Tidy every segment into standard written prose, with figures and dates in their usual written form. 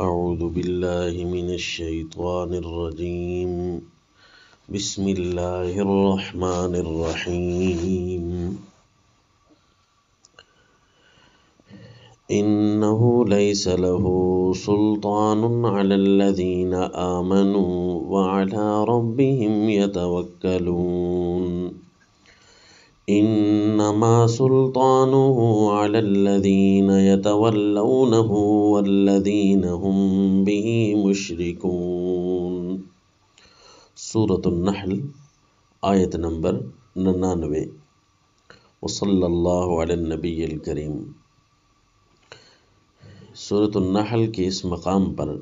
أعوذ بالله من الشيطان الرجيم بسم الله الرحمن الرحيم إنه ليس له سلطان على الذين آمنوا وعلى ربهم يتوكلون إنما سلطانه على الذين يتولونه والذين هم به مشركون۔ سورة النحل آیت نمبر 99۔ وصلی اللہ علی النبی الکریم۔ سورة النحل کے اس مقام پر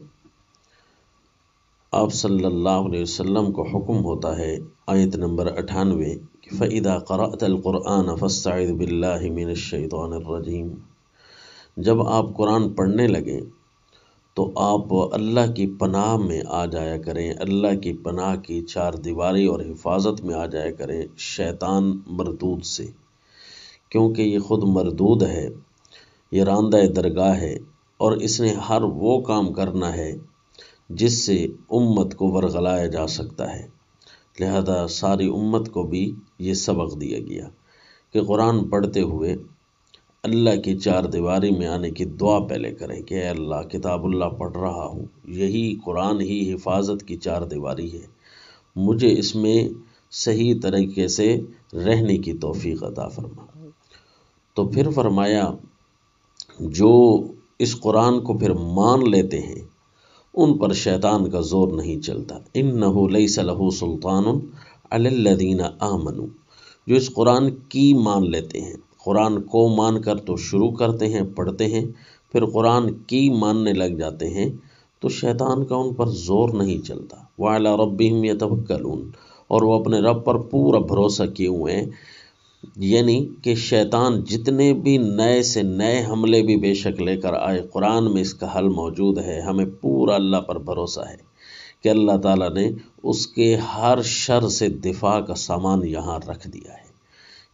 آپ صلی اللہ علیہ وسلم کو حکم ہوتا ہے، آیت نمبر 98، کہ فَإِذَا قَرَأْتَ الْقُرْآنَ فَاسْتَعِذْ بِاللَّهِ مِنَ الشَّيْطَانِ الرَّجِيمِ۔ جب آپ قرآن پڑھنے لگیں تو آپ اللہ کی پناہ میں آ جایا کریں، اللہ کی پناہ کی چار دیواری اور حفاظت میں آ جایا کریں شیطان مردود سے، کیونکہ یہ خود مردود ہے، یہ راندہ درگاہ ہے، اور اس نے ہر وہ کام کرنا ہے جس سے امت کو ورغلایا جا سکتا ہے۔ لہذا ساری امت کو بھی یہ سبق دیا گیا کہ قرآن پڑھتے ہوئے اللہ کی چار دیواری میں آنے کی دعا پہلے کریں کہ اے اللہ، کتاب اللہ پڑھ رہا ہوں، یہی قرآن ہی حفاظت کی چار دیواری ہے، مجھے اس میں صحیح طریقے سے رہنے کی توفیق عطا فرما۔ تو پھر فرمایا جو اس قرآن کو پھر مان لیتے ہیں ان پر شیطان کا زور نہیں چلتا۔ انہ لیس لہ سلطان علی الذین آمنوا، جو اس قرآن کی مان لیتے ہیں، قرآن کو مان کر تو شروع کرتے ہیں، پڑھتے ہیں، پھر قرآن کی ماننے لگ جاتے ہیں تو شیطان کا ان پر زور نہیں چلتا۔ وعلی ربہم یتوکلون، اور وہ اپنے رب پر پورا بھروسہ کیے ہوئے ہیں، یعنی کہ شیطان جتنے بھی نئے سے نئے حملے بھی بے شک لے کر آئے، قرآن میں اس کا حل موجود ہے۔ ہمیں پورا اللہ پر بھروسہ ہے کہ اللہ تعالیٰ نے اس کے ہر شر سے دفاع کا سامان یہاں رکھ دیا ہے۔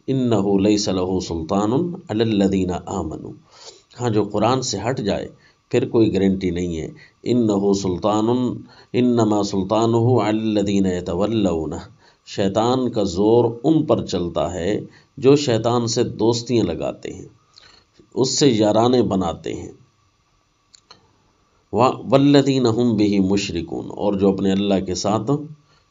انہ لیس لہ سلطان علی الذین آمنوا، ہاں جو قرآن سے ہٹ جائے پھر کوئی گارنٹی نہیں ہے۔ انما سلطانہ علی الذین یتولونہ، شیطان کا زور ان پر چلتا ہے جو شیطان سے دوستیاں لگاتے ہیں، اس سے یارانے بناتے ہیں۔ والذین ہم بہ مشرکون، اور جو اپنے اللہ کے ساتھ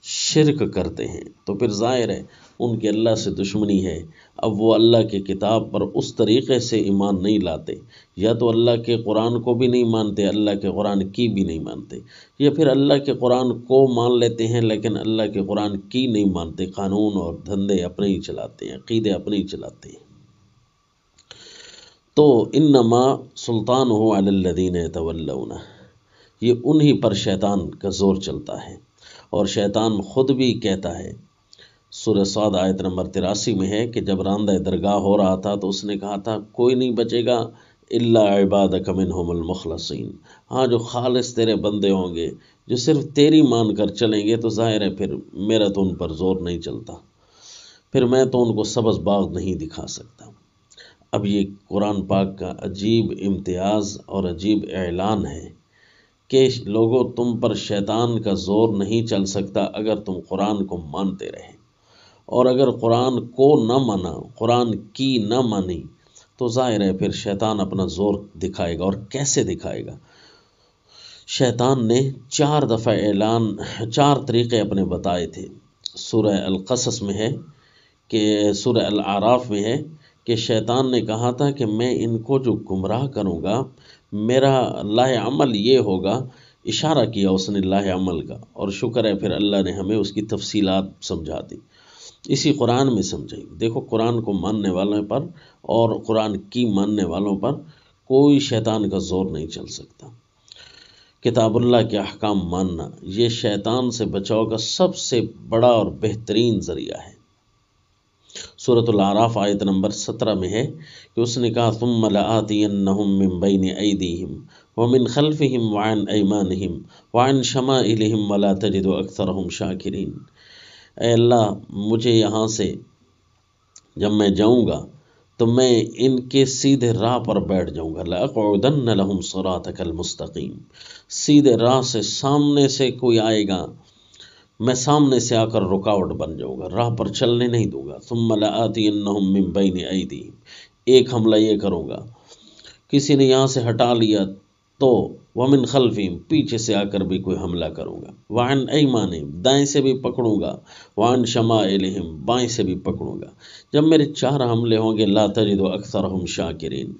شرک کرتے ہیں، تو پھر ظاہر ہے ان کے اللہ سے دشمنی ہے۔ اب وہ اللہ کی کتاب پر اس طریقے سے ایمان نہیں لاتے، یا تو اللہ کے قرآن کو بھی نہیں مانتے، اللہ کے قرآن کی بھی نہیں مانتے، یا پھر اللہ کے قرآن کو مان لیتے ہیں لیکن اللہ کے قرآن کی نہیں مانتے، قانون اور دھندے اپنے ہی چلاتے ہیں، عقیدے اپنے ہی چلاتے ہیں۔ تو انما سلطانہ علی الذین یتولونہ، یہ انہی پر شیطان کا زور چلتا ہے، اور شیطان خود بھی کہتا ہے، سورہ صاد آیت نمبر 83 میں ہے کہ جب راندہ درگاہ ہو رہا تھا تو اس نے کہا تھا کوئی نہیں بچے گا الا عبادک منہم المخلصین، ہاں جو خالص تیرے بندے ہوں گے، جو صرف تیری مان کر چلیں گے، تو ظاہر ہے پھر میرا تو ان پر زور نہیں چلتا، پھر میں تو ان کو سبز باغ نہیں دکھا سکتا۔ اب یہ قرآن پاک کا عجیب امتیاز اور عجیب اعلان ہے کہ لوگو تم پر شیطان کا زور نہیں چل سکتا اگر تم قرآن کو مانتے رہے، اور اگر قرآن کو نہ مانا، قرآن کی نہ مانی، تو ظاہر ہے پھر شیطان اپنا زور دکھائے گا۔ اور کیسے دکھائے گا؟ شیطان نے 4 دفعہ چار طریقے اپنے بتائے تھے۔ سورہ القصص میں ہے کہ سورہ الاعراف میں ہے کہ شیطان نے کہا تھا کہ میں ان کو جو گمراہ کروں گا، میرا لاہ عمل یہ ہوگا، اشارہ کیا اس نے لاہ عمل کا، اور شکر ہے پھر اللہ نے ہمیں اس کی تفصیلات سمجھا دی، اسی قرآن میں سمجھائی۔ دیکھو قرآن کو ماننے والوں پر اور قرآن کی ماننے والوں پر کوئی شیطان کا زور نہیں چل سکتا۔ کتاب اللہ کے احکام ماننا یہ شیطان سے بچاؤ کا سب سے بڑا اور بہترین ذریعہ ہے۔ سورۃ الاعراف آیت نمبر 17 میں ہے کہ اس نے کہا ثم لآتینہم من بین ایدیہم ومن خلفہم وعن ایمانہم وعن شمائلہم ولا تجد اکثرہم شاکرین۔ اے اللہ، مجھے یہاں سے جب میں جاؤں گا تو میں ان کے سیدھے راہ پر بیٹھ جاؤں گا. لَأَقْعُدَنَّ لَهُمْ صِرَاطَكَ الْمُسْتَقِيمَ. سیدھے راہ سے سامنے سے کوئی آئے گا، میں سامنے سے آ کر رکاوٹ بن جاؤں گا، راہ پر چلنے نہیں دوں گا. ثُمَّ لَآتِيَنَّهُم مِّن بَيْنِ أَيْدِيهِمْ. ایک حملہ یہ کروں گا، کسی نے یہاں سے ہٹا لیا تو ومن خلفہم، پیچھے سے آ کر بھی کوئی حملہ کروں گا. وعن ایمانہم، دائیں سے بھی پکڑوں گا. وعن شمائلہم، بائیں سے بھی پکڑوں گا. جب میرے 4 حملے ہوں گے، لا تجد اکثرہم شاکرین،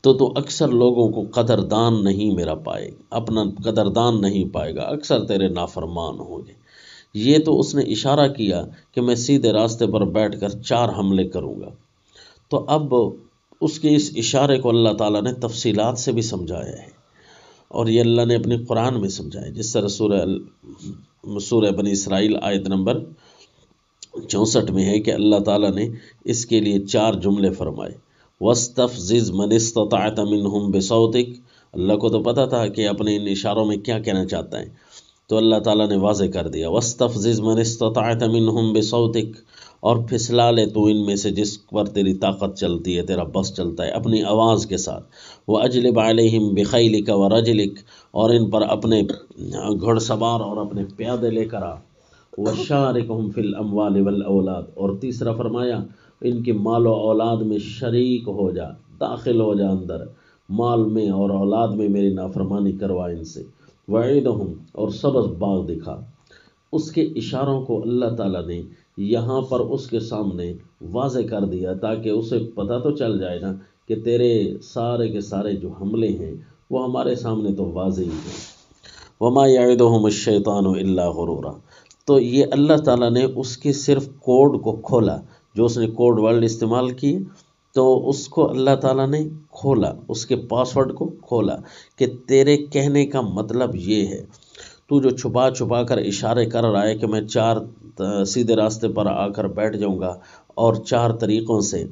تو اکثر لوگوں کو قدردان نہیں میرا پائے، اپنا قدردان نہیں پائے گا، اکثر تیرے نافرمان ہوں گے. یہ تو اس نے اشارہ کیا کہ میں سیدھے راستے پر بیٹھ کر 4 حملے کروں گا. تو اب اس کے اس اشارے کو اللہ تعالیٰ نے تفصیلات سے بھی سمجھایا ہے، اور یہ اللہ نے اپنے قرآن میں سمجھایا، جس طرح سورہ بنی اسرائیل آیت نمبر 64 میں ہے کہ اللہ تعالیٰ نے اس کے لیے 4 جملے فرمائے. وَاسْتَفْزِزْ مَنِ اسْتَطَعْتَ مِنْهُمْ بِصَوْتِكَ. اللہ کو تو پتہ تھا کہ اپنے ان اشاروں میں کیا کہنا چاہتا ہے، تو اللہ تعالیٰ نے واضح کر دیا. وَاسْتَفْزِزْ مَنِ اسْتَطَعْتَ مِنْهُمْ بِصَوْتِكَ. اور پھسلا لے تو ان میں سے جس پر تیری طاقت چلتی ہے، تیرا بس چلتا ہے، اپنی آواز کے ساتھ. وَأَجْلِبْ عَلَيْهِمْ بِخَيْلِكَ وَرَجْلِكَ. اور ان پر اپنے گھڑ سوار اور اپنے پیادے لے کر آ. وَشَارِكْهُمْ فِي الْأَمْوَالِ وَالْأَوْلَادِ. اور تیسرا فرمایا ان کی مال و اولاد میں شریک ہو جا، داخل ہو جا اندر، مال میں اور اولاد میں میری نافرمانی کروا ان سے. وَعِدْهُمْ. اور سبز باغ دکھا. اس کے اشاروں کو اللہ تعالیٰ نے یہاں پر اس کے سامنے واضح کر دیا تاکہ اسے پتہ تو چل جائے نا کہ تیرے سارے کے سارے جو حملے ہیں وہ ہمارے سامنے تو واضح ہی ہیں. وَمَا يَعِدُهُمُ الشَّيْطَانُ إِلَّا غُرُورًا. تو یہ اللہ تعالیٰ نے اس کے صرف کوڈ کو کھولا، جو اس نے کوڈ ورڈ استعمال کی تو اس کو اللہ تعالیٰ نے کھولا، اس کے پاسورڈ کو کھولا کہ تیرے کہنے کا مطلب یہ ہے. تو جو چھپا چھپا کر اشارے کر رہا ہے کہ میں 4 سیدھے راستے پر آ کر بیٹھ جاؤں گا اور 4 طریقوں سے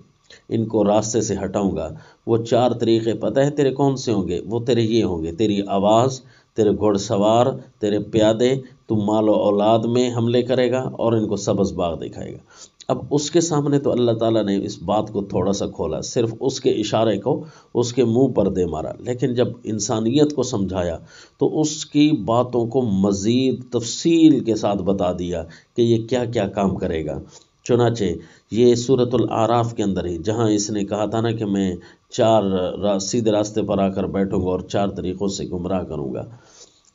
ان کو راستے سے ہٹاؤں گا، وہ 4 طریقے پتہ ہے تیرے کون سے ہوں گے؟ وہ تیرے یہ ہوں گے: تیری آواز، تیرے گھڑ سوار، تیرے پیادے، تو مال و اولاد میں حملے کرے گا اور ان کو سبز باغ دکھائے گا. اب اس کے سامنے تو اللہ تعالیٰ نے اس بات کو تھوڑا سا کھولا، صرف اس کے اشارے کو اس کے منہ پر دے مارا، لیکن جب انسانیت کو سمجھایا تو اس کی باتوں کو مزید تفصیل کے ساتھ بتا دیا کہ یہ کیا کیا کام کرے گا. چنانچہ یہ سورۃ الاعراف کے اندر ہی جہاں اس نے کہا تھا نا کہ میں 4 سیدھے راستے پر آ کر بیٹھوں گا اور 4 طریقوں سے گمراہ کروں گا،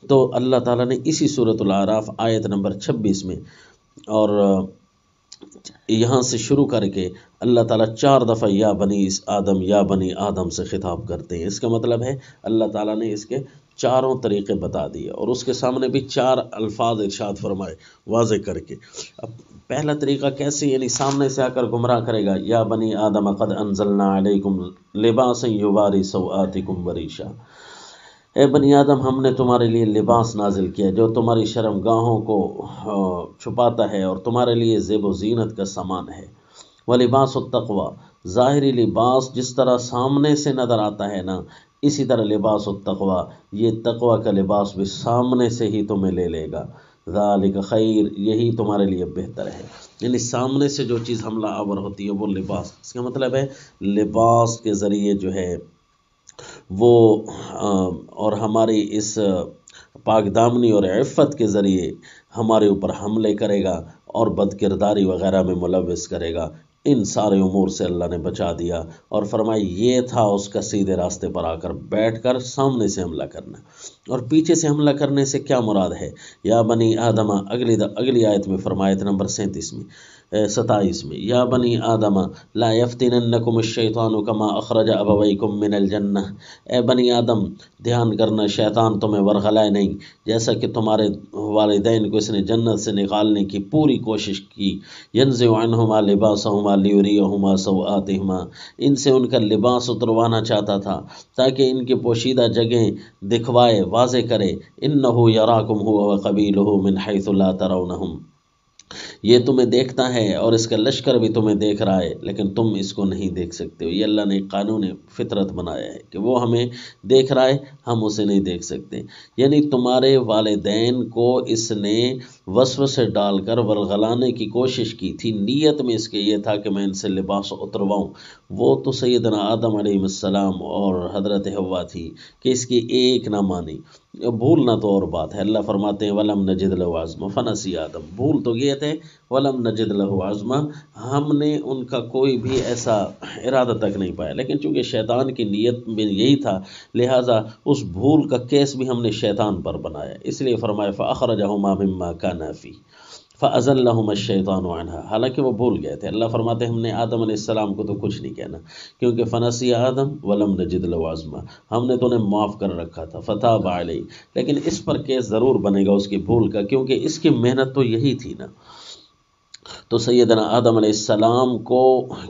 تو اللہ تعالیٰ نے اسی سورۃ الاعراف آیت نمبر 26 میں اور یہاں سے شروع کر کے اللہ تعالیٰ 4 دفعہ یا بنی آدم یا بنی آدم سے خطاب کرتے ہیں. اس کا مطلب ہے اللہ تعالیٰ نے اس کے 4 طریقے بتا دیے اور اس کے سامنے بھی 4 الفاظ ارشاد فرمائے واضح کر کے. اب پہلا طریقہ کیسے، یعنی سامنے سے آ کر گمراہ کرے گا. یا بنی آدم قد انزلنا علیکم لباسا یواری سوآتکم وریشا. اے بنی آدم، ہم نے تمہارے لیے لباس نازل کیا جو تمہاری شرمگاہوں کو چھپاتا ہے اور تمہارے لیے زیب و زینت کا سامان ہے. وَلِبَاسُ التَّقْوَى. ظاہری لباس جس طرح سامنے سے نظر آتا ہے نا، اسی طرح لباس التقویٰ، یہ تقویٰ کا لباس بھی سامنے سے ہی تمہیں لے لے گا. ذَلِكَ خیر، یہی تمہارے لیے بہتر ہے. یعنی سامنے سے جو چیز حملہ آور ہوتی ہے وہ لباس، اس کا مطلب ہے لباس کے ذریعے جو ہے وہ اور ہماری اس پاک دامنی اور عفت کے ذریعے ہمارے اوپر حملے کرے گا اور بد کرداری وغیرہ میں ملوث کرے گا. ان سارے امور سے اللہ نے بچا دیا اور فرمایا یہ تھا اس کا سیدھے راستے پر آ کر بیٹھ کر سامنے سے حملہ کرنا. اور پیچھے سے حملہ کرنے سے کیا مراد ہے؟ یا بنی آدم، اگلی آیت میں فرمایا تھا نمبر 37 میں 27 میں، یا بنی آدم لا یفتننکم الشیطان کما اخرج ابویکم من الجنہ. اے بنی آدم، دھیان کرنا، شیطان تمہیں ورغلائے نہیں جیسا کہ تمہارے والدین کو اس نے جنت سے نکالنے کی پوری کوشش کی. ینزع عنہما لباسہما لیریہما سوآتہما. ان سے ان کا لباس اتروانا چاہتا تھا تاکہ ان کی پوشیدہ جگہیں دکھوائے، واضح کرے. انہ یراکم هو وقبیلہ من حیث لا ترونہم. یہ تمہیں دیکھتا ہے اور اس کا لشکر بھی تمہیں دیکھ رہا ہے لیکن تم اس کو نہیں دیکھ سکتے ہو. یہ اللہ نے قانون فطرت بنایا ہے کہ وہ ہمیں دیکھ رہا ہے، ہم اسے نہیں دیکھ سکتے. یعنی تمہارے والدین کو اس نے وسوسے ڈال کر ورغلانے کی کوشش کی تھی، نیت میں اس کے یہ تھا کہ میں ان سے لباس اترواؤں، وہ تو سیدنا آدم علیہ السلام اور حضرت حوا تھی کہ اس کی ایک نہ مانی۔ بھولنا تو اور بات ہے، اللہ فرماتے ہیں وَلَمْ نَجِدْ لَهُ عَزْمًا فَنَسِيَ آدم، بھول تو گئے تھے، وَلَمْ نَجِدْ لَهُ عَزْمًا، ہم نے ان کا کوئی بھی ایسا ارادہ تک نہیں پایا، لیکن چونکہ شیطان کی نیت میں یہی تھا لہٰذا اس بھول کا کیس بھی ہم نے شیطان پر بنایا، اس لیے فرمایا فَأَخْرَجَهُمَا مِمَّا كَانَا فِيهِ فَأَزَلَّهُمَا الشَّيْطَانُ عَنْهَا، حالانکہ وہ بھول گئے تھے، اللہ فرماتے ہیں ہم نے آدم علیہ السلام کو تو کچھ نہیں کہنا، کیونکہ فنسی آدم ولم نجد له عزما، ہم نے تو انہیں معاف کر رکھا تھا، فتاب علیہ، لیکن اس پر کیس ضرور بنے گا اس کی بھول کا، کیونکہ اس کی محنت تو یہی تھی نا۔ تو سیدنا آدم علیہ السلام کو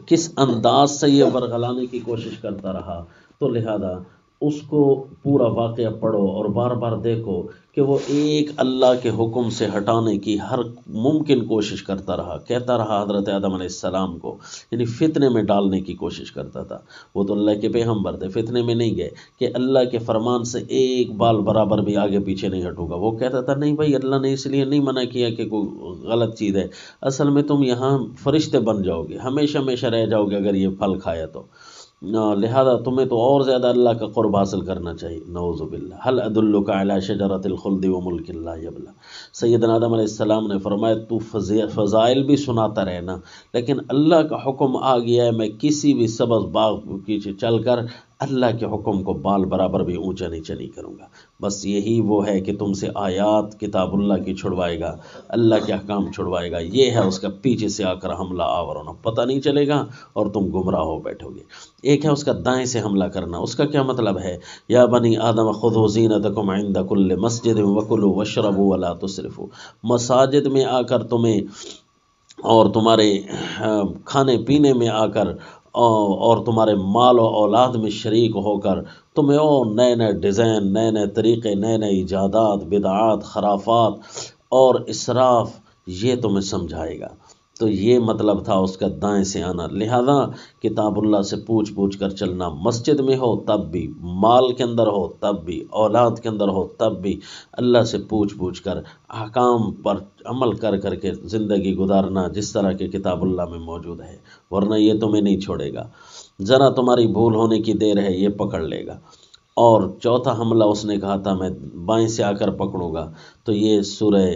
کس انداز سے یہ ورغلانے کی کوشش کرتا رہا، تو لہذا اس کو پورا واقعہ پڑھو اور بار بار دیکھو کہ وہ ایک اللہ کے حکم سے ہٹانے کی ہر ممکن کوشش کرتا رہا، کہتا رہا حضرت آدم علیہ السلام کو، یعنی فتنے میں ڈالنے کی کوشش کرتا تھا۔ وہ تو اللہ کے پیغمبر تھے، فتنے میں نہیں گئے کہ اللہ کے فرمان سے ایک بال برابر بھی آگے پیچھے نہیں ہٹوں گا، وہ کہتا تھا نہیں بھائی اللہ نے اس لیے نہیں منع کیا کہ کوئی غلط چیز ہے، اصل میں تم یہاں فرشتے بن جاؤ گے، ہمیشہ ہمیشہ رہ جاؤ گے اگر یہ پھل کھایا تو، لہذا تمہیں تو اور زیادہ اللہ کا قرب حاصل کرنا چاہیے، نعوذ باللہ، هل ادلک علی شجرۃ الخلد وملک لا یبلی، سیدنا آدم علیہ السلام نے فرمایا تو فضائل بھی سناتا رہنا، لیکن اللہ کا حکم آ گیا ہے میں کسی بھی سبز باغ کے پیچھے چل کر اللہ کے حکم کو بال برابر بھی اونچا نیچے نہیں کروں گا، بس یہی وہ ہے کہ تم سے آیات کتاب اللہ کی چھڑوائے گا، اللہ کے احکام چھڑوائے گا، یہ ہے اس کا پیچھے سے آ کر حملہ آور ہونا، پتہ نہیں چلے گا اور تم گمراہ ہو بیٹھو گے۔ ایک ہے اس کا دائیں سے حملہ کرنا، اس کا کیا مطلب ہے، یا بنی آدم خذوا زینتکم عند کل مسجد وکلوا واشربوا ولا تسرفوا، مساجد میں آ کر تمہیں اور تمہارے کھانے پینے میں آ کر اور تمہارے مال و اولاد میں شریک ہو کر تمہیں نئے نئے ڈیزائن، نئے نئے طریقے، نئے نئے ایجادات، بدعات، خرافات اور اسراف یہ تمہیں سمجھائے گا، تو یہ مطلب تھا اس کا دائیں سے آنا۔ لہذا کتاب اللہ سے پوچھ پوچھ کر چلنا، مسجد میں ہو تب بھی، مال کے اندر ہو تب بھی، اولاد کے اندر ہو تب بھی، اللہ سے پوچھ پوچھ کر احکام پر عمل کر کر کے زندگی گزارنا جس طرح کے کتاب اللہ میں موجود ہے، ورنہ یہ تمہیں نہیں چھوڑے گا، ذرا تمہاری بھول ہونے کی دیر ہے یہ پکڑ لے گا۔ اور چوتھا حملہ اس نے کہا تھا میں بائیں سے آ کر پکڑوں گا، تو یہ سورہ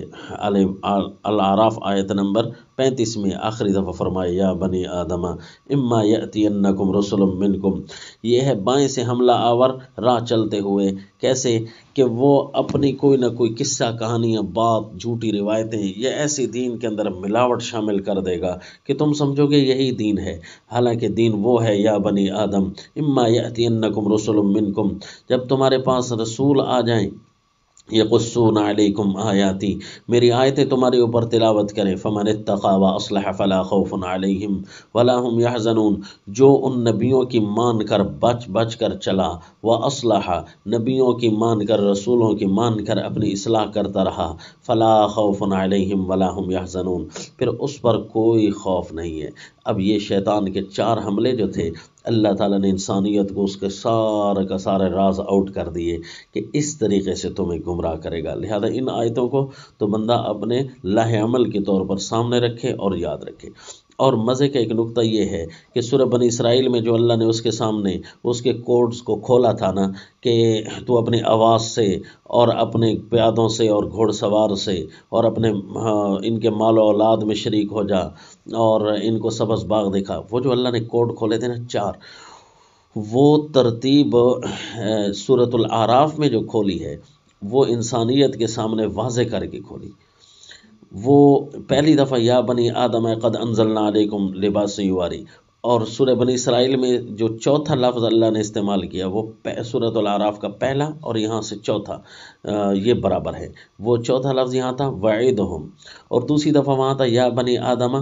الاعراف آیت نمبر 35 میں آخری دفعہ فرمایا یا بنی آدم اما یأتینکم رسل منکم، یہ ہے بائیں سے حملہ آور راہ چلتے ہوئے، کیسے کہ وہ اپنی کوئی نہ کوئی قصہ کہانیاں، بات، جھوٹی روایتیں، یہ ایسی دین کے اندر ملاوٹ شامل کر دے گا کہ تم سمجھو گے یہی دین ہے، حالانکہ دین وہ ہے یا بنی آدم اما یأتینکم رسل منکم، جب تمہارے پاس رسول آ جائیں یقصون علیکم آیاتی، میری آیتیں تمہارے اوپر تلاوت کریں، فمن اتقی واصلح فلا خوف علیہم ولا هم یحزنون، جو ان نبیوں کی مان کر بچ کر چلا، واصلح نبیوں کی مان کر، رسولوں کی مان کر اپنی اصلاح کرتا رہا، فلا خوف علیہم ولا هم یحزنون، پھر اس پر کوئی خوف نہیں ہے۔ اب یہ شیطان کے 4 حملے جو تھے اللہ تعالیٰ نے انسانیت کو اس کے سارے کا سارے راز آؤٹ کر دیے کہ اس طریقے سے تمہیں گمراہ کرے گا، لہذا ان آیتوں کو تو بندہ اپنے لاہ عمل کے طور پر سامنے رکھے اور یاد رکھے۔ اور مزے کا ایک نقطہ یہ ہے کہ سورہ بنی اسرائیل میں جو اللہ نے اس کے سامنے اس کے کوڈز کو کھولا تھا نا کہ تو اپنی آواز سے اور اپنے پیادوں سے اور گھوڑ سوار سے اور اپنے ان کے مال و اولاد میں شریک ہو جا اور ان کو سبز باغ دکھا، وہ جو اللہ نے کوڈ کھولے تھے نا 4، وہ ترتیب سورۃ الاعراف میں جو کھولی ہے وہ انسانیت کے سامنے واضح کر کے کھولی۔ وہ پہلی دفعہ یا بنی آدم قد انزلنا علیکم لباس یواری، اور سورہ بنی اسرائیل میں جو چوتھا لفظ اللہ نے استعمال کیا وہ سورۃ الاعراف کا پہلا اور یہاں سے چوتھا یہ برابر ہے، وہ چوتھا لفظ یہاں تھا وعیدہم، اور دوسری دفعہ وہاں تھا یا بنی آدم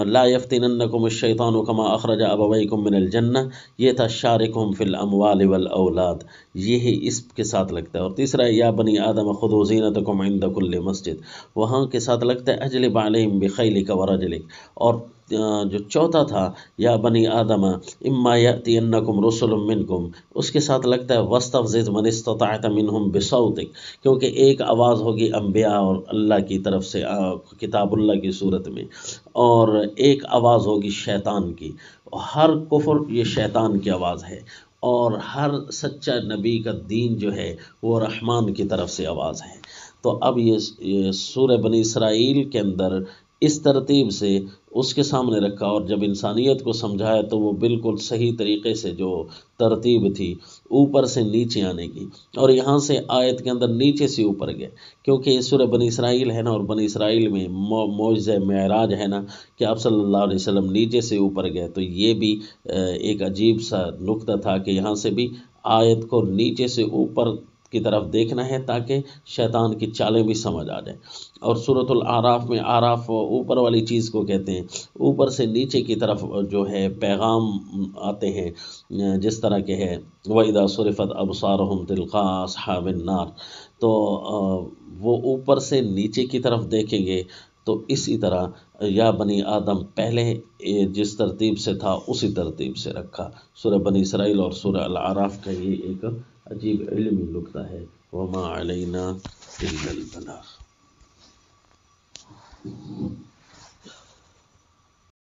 لا یفتننکم الشیطان کما اخرج ابویکم من الجنہ، یہ تھا شارکہم فی الاموال والاولاد، یہی اس کے ساتھ لگتا ہے، اور تیسرا یا بنی آدم خذوا زینتکم عند کل مسجد، وہاں کے ساتھ لگتا ہے اجلب علیہم بخیلک ورجلک، اور جو چوتھا تھا یا بنی آدم اما یأتینکم رسل منکم، اس کے ساتھ لگتا ہے واستفزز من استطعت منہم بصوتک، کیونکہ ایک آواز ہوگی انبیاء اور اللہ کی طرف سے کتاب اللہ کی صورت میں، اور ایک آواز ہوگی شیطان کی۔ ہر کفر یہ شیطان کی آواز ہے، اور ہر سچا نبی کا دین جو ہے وہ رحمان کی طرف سے آواز ہے۔ تو اب یہ سورہ بنی اسرائیل کے اندر اس ترتیب سے اس کے سامنے رکھا، اور جب انسانیت کو سمجھایا تو وہ بالکل صحیح طریقے سے جو ترتیب تھی اوپر سے نیچے آنے کی، اور یہاں سے آیت کے اندر نیچے سے اوپر گئے، کیونکہ یہ سورہ بنی اسرائیل ہے نا، اور بنی اسرائیل میں معجزہ معراج ہے نا کہ آپ صلی اللہ علیہ وسلم نیچے سے اوپر گئے، تو یہ بھی ایک عجیب سا نکتہ تھا کہ یہاں سے بھی آیت کو نیچے سے اوپر کی طرف دیکھنا ہے تاکہ شیطان کی چالیں بھی سمجھ آ جائیں۔ اور سورۃ الاعراف میں اعراف اوپر والی چیز کو کہتے ہیں، اوپر سے نیچے کی طرف جو ہے پیغام آتے ہیں، جس طرح کہ ہے وَإِذَا صُرِفَتْ أَبْصَارُهُمْ تِلْقَاءَ أَصْحَابِ النَّارِ، تو وہ اوپر سے نیچے کی طرف دیکھیں گے۔ تو اسی طرح یا بنی آدم پہلے جس ترتیب سے تھا اسی ترتیب سے رکھا۔ سورہ بنی اسرائیل اور سورہ الاعراف کا یہ ایک عجیب علمی نکتہ ہے۔ وما علینا الا البلاغ۔